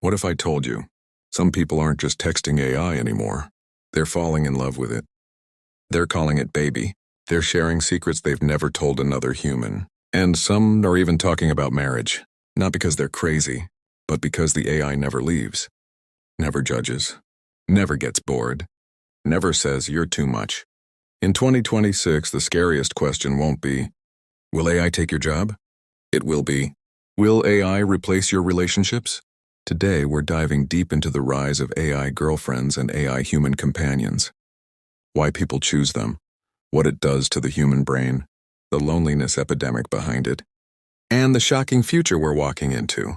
What if I told you? Some people aren't just texting AI anymore. They're falling in love with it. They're calling it baby. They're sharing secrets they've never told another human. And some are even talking about marriage. Not because they're crazy, but because the AI never leaves. Never judges. Never gets bored. Never says you're too much. In 2026, the scariest question won't be, will AI take your job? It will be, will AI replace your relationships? Today, we're diving deep into the rise of AI girlfriends and AI human companions. Why people choose them, what it does to the human brain, the loneliness epidemic behind it, and the shocking future we're walking into.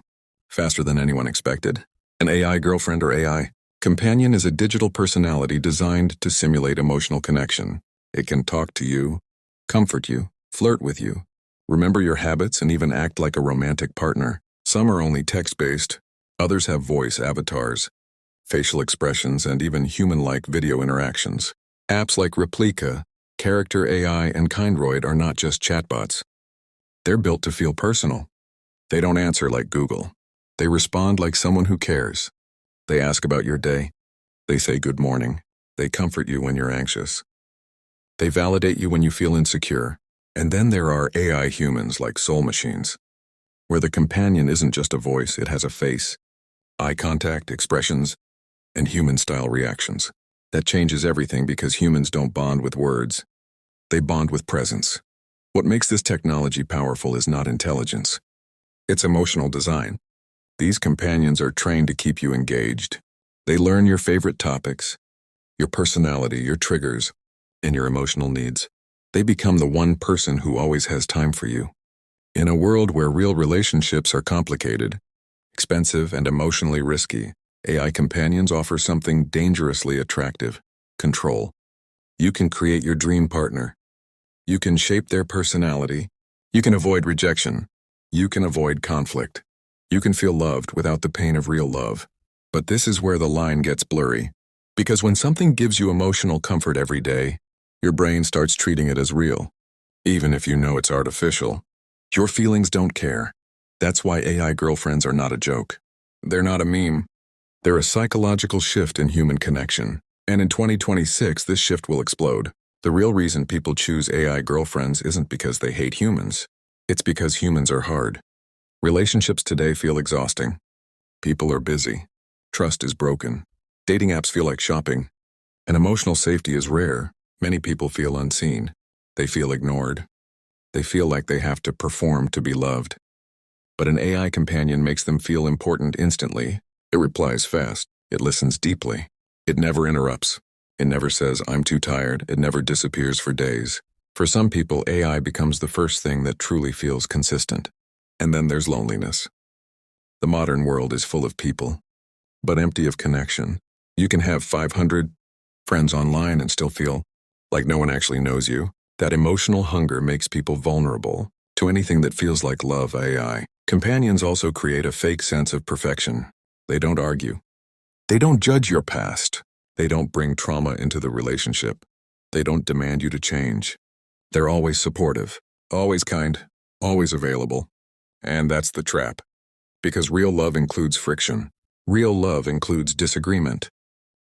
Faster than anyone expected. An AI girlfriend or AI companion is a digital personality designed to simulate emotional connection. It can talk to you, comfort you, flirt with you, remember your habits, and even act like a romantic partner. Some are only text-based. Others have voice avatars, facial expressions, and even human-like video interactions. Apps like Replika, Character AI, and Kindroid are not just chatbots. They're built to feel personal. They don't answer like Google. They respond like someone who cares. They ask about your day. They say good morning. They comfort you when you're anxious. They validate you when you feel insecure. And then there are AI humans like soul machines, where the companion isn't just a voice, it has a face, eye contact, expressions, and human-style reactions. That changes everything because humans don't bond with words. They bond with presence. What makes this technology powerful is not intelligence. It's emotional design. These companions are trained to keep you engaged. They learn your favorite topics, your personality, your triggers, and your emotional needs. They become the one person who always has time for you. In a world where real relationships are complicated, expensive, and emotionally risky, AI companions offer something dangerously attractive: control. You can create your dream partner. You can shape their personality. You can avoid rejection. You can avoid conflict. You can feel loved without the pain of real love. But this is where the line gets blurry. Because when something gives you emotional comfort every day, your brain starts treating it as real. Even if you know it's artificial, your feelings don't care. That's why AI girlfriends are not a joke. They're not a meme. They're a psychological shift in human connection. And in 2026, this shift will explode. The real reason people choose AI girlfriends isn't because they hate humans. It's because humans are hard. Relationships today feel exhausting. People are busy. Trust is broken. Dating apps feel like shopping. And emotional safety is rare. Many people feel unseen. They feel ignored. They feel like they have to perform to be loved. But an AI companion makes them feel important instantly. It replies fast. It listens deeply. It never interrupts. It never says, "I'm too tired." It never disappears for days. For some people, AI becomes the first thing that truly feels consistent. And then there's loneliness. The modern world is full of people, but empty of connection. You can have 500 friends online and still feel like no one actually knows you. That emotional hunger makes people vulnerable to anything that feels like love. AI companions also create a fake sense of perfection. They don't argue. They don't judge your past. They don't bring trauma into the relationship. They don't demand you to change. They're always supportive, always kind, always available. And that's the trap. Because real love includes friction. Real love includes disagreement.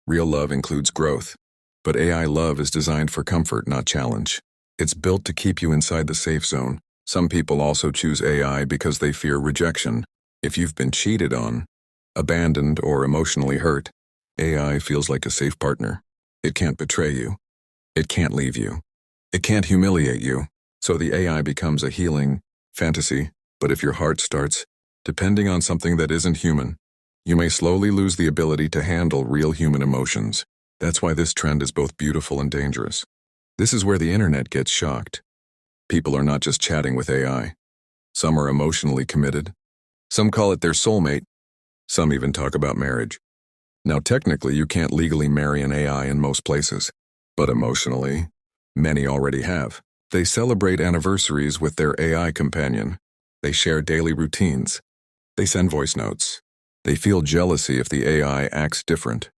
Real love includes growth. But AI love is designed for comfort, not challenge. It's built to keep you inside the safe zone. Some people also choose AI because they fear rejection. If you've been cheated on, abandoned, or emotionally hurt, AI feels like a safe partner. It can't betray you. It can't leave you. It can't humiliate you. So the AI becomes a healing fantasy. But if your heart starts depending on something that isn't human, you may slowly lose the ability to handle real human emotions. That's why this trend is both beautiful and dangerous. This is where the internet gets shocked. People are not just chatting with AI. Some are emotionally committed. Some call it their soulmate. Some even talk about marriage. Now, technically, you can't legally marry an AI in most places. But emotionally, many already have. They celebrate anniversaries with their AI companion. They share daily routines. They send voice notes. They feel jealousy if the AI acts different.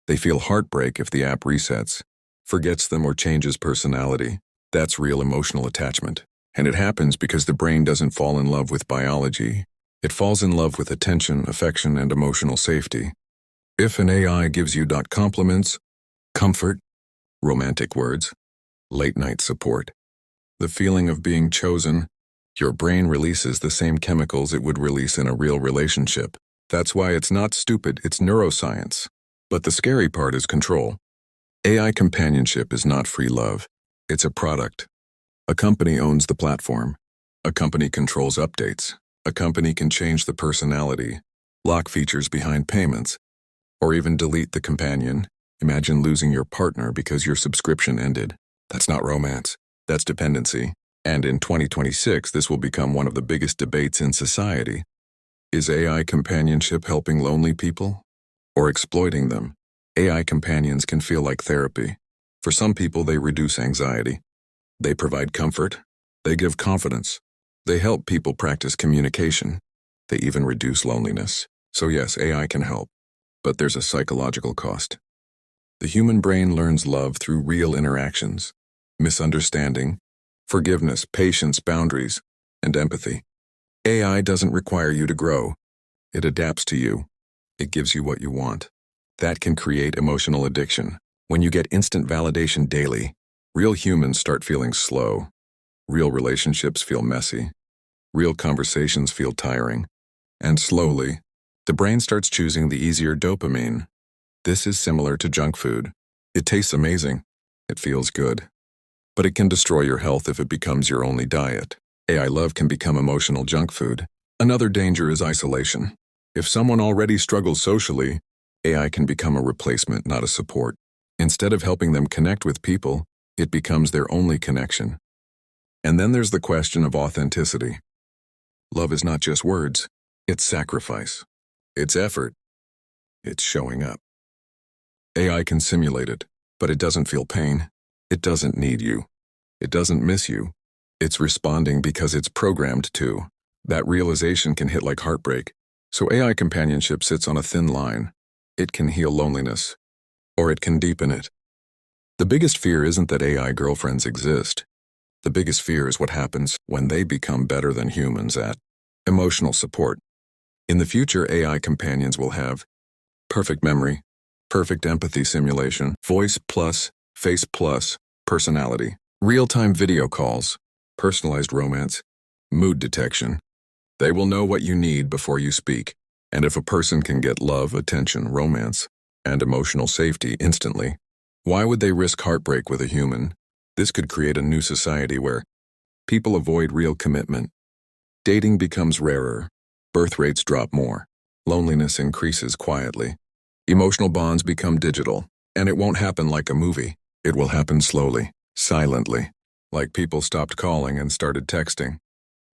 They feel heartbreak if the app resets, forgets them, or changes personality. That's real emotional attachment. And it happens because the brain doesn't fall in love with biology. It falls in love with attention, affection, and emotional safety. If an AI gives you compliments, comfort, romantic words, late-night support, the feeling of being chosen, your brain releases the same chemicals it would release in a real relationship. That's why it's not stupid, it's neuroscience. But the scary part is control. AI companionship is not free love. It's a product. A company owns the platform. A company controls updates. A company can change the personality, lock features behind payments, or even delete the companion. Imagine losing your partner because your subscription ended. That's not romance. That's dependency. And in 2026, this will become one of the biggest debates in society. Is AI companionship helping lonely people or exploiting them? AI companions can feel like therapy. For some people, they reduce anxiety. They provide comfort. They give confidence. They help people practice communication. They even reduce loneliness. So yes, AI can help, but there's a psychological cost. The human brain learns love through real interactions, misunderstanding, forgiveness, patience, boundaries, and empathy. AI doesn't require you to grow. It adapts to you. It gives you what you want. That can create emotional addiction. When you get instant validation daily, real humans start feeling slow. Real relationships feel messy. Real conversations feel tiring. And slowly, the brain starts choosing the easier dopamine. This is similar to junk food. It tastes amazing. It feels good. But it can destroy your health if it becomes your only diet. AI love can become emotional junk food. Another danger is isolation. If someone already struggles socially, AI can become a replacement, not a support. Instead of helping them connect with people, it becomes their only connection. And then there's the question of authenticity. Love is not just words. It's sacrifice. It's effort. It's showing up. AI can simulate it, but it doesn't feel pain. It doesn't need you. It doesn't miss you. It's responding because it's programmed to. That realization can hit like heartbreak. So AI companionship sits on a thin line. It can heal loneliness, or it can deepen it. The biggest fear isn't that AI girlfriends exist. The biggest fear is what happens when they become better than humans at emotional support. In the future, AI companions will have perfect memory, perfect empathy simulation, voice plus, face plus, personality, real-time video calls, personalized romance, mood detection. They will know what you need before you speak. And if a person can get love, attention, romance, and emotional safety instantly, why would they risk heartbreak with a human? This could create a new society where people avoid real commitment. Dating becomes rarer. Birth rates drop more. Loneliness increases quietly. Emotional bonds become digital. And it won't happen like a movie. It will happen slowly, silently. Like people stopped calling and started texting.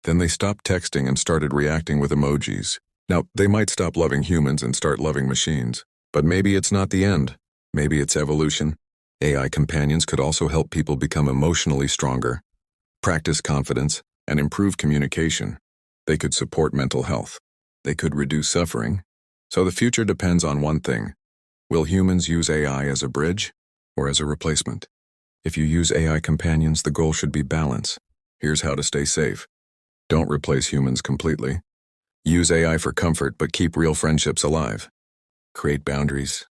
Then they stopped texting and started reacting with emojis. Now, they might stop loving humans and start loving machines. But maybe it's not the end. Maybe it's evolution. AI companions could also help people become emotionally stronger, practice confidence, and improve communication. They could support mental health. They could reduce suffering. So the future depends on one thing. Will humans use AI as a bridge or as a replacement? If you use AI companions, the goal should be balance. Here's how to stay safe. Don't replace humans completely. Use AI for comfort, but keep real friendships alive. Create boundaries.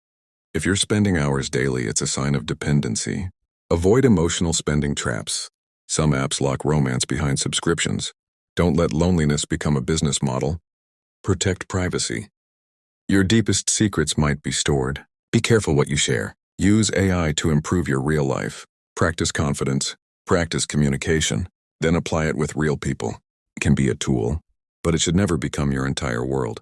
If you're spending hours daily, it's a sign of dependency. Avoid emotional spending traps. Some apps lock romance behind subscriptions. Don't let loneliness become a business model. Protect privacy. Your deepest secrets might be stored. Be careful what you share. Use AI to improve your real life. Practice confidence. Practice communication. Then apply it with real people. It can be a tool, but it should never become your entire world.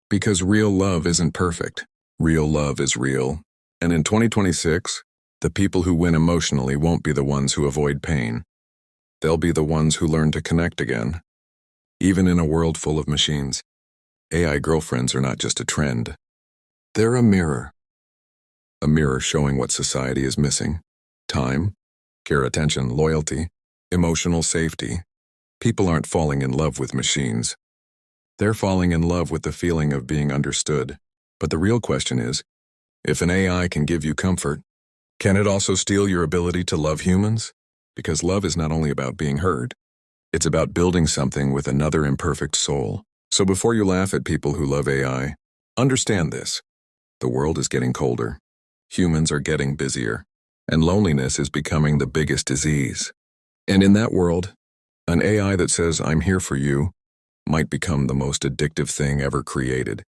Because real love isn't perfect. Real love is real. And in 2026, the people who win emotionally won't be the ones who avoid pain. They'll be the ones who learn to connect again. Even in a world full of machines, AI girlfriends are not just a trend. They're a mirror. A mirror showing what society is missing. Time, care, attention, loyalty, emotional safety. People aren't falling in love with machines. They're falling in love with the feeling of being understood. But the real question is, if an AI can give you comfort, can it also steal your ability to love humans? Because love is not only about being heard, it's about building something with another imperfect soul. So before you laugh at people who love AI, understand this. The world is getting colder. Humans are getting busier. And loneliness is becoming the biggest disease. And in that world, an AI that says, "I'm here for you," might become the most addictive thing ever created.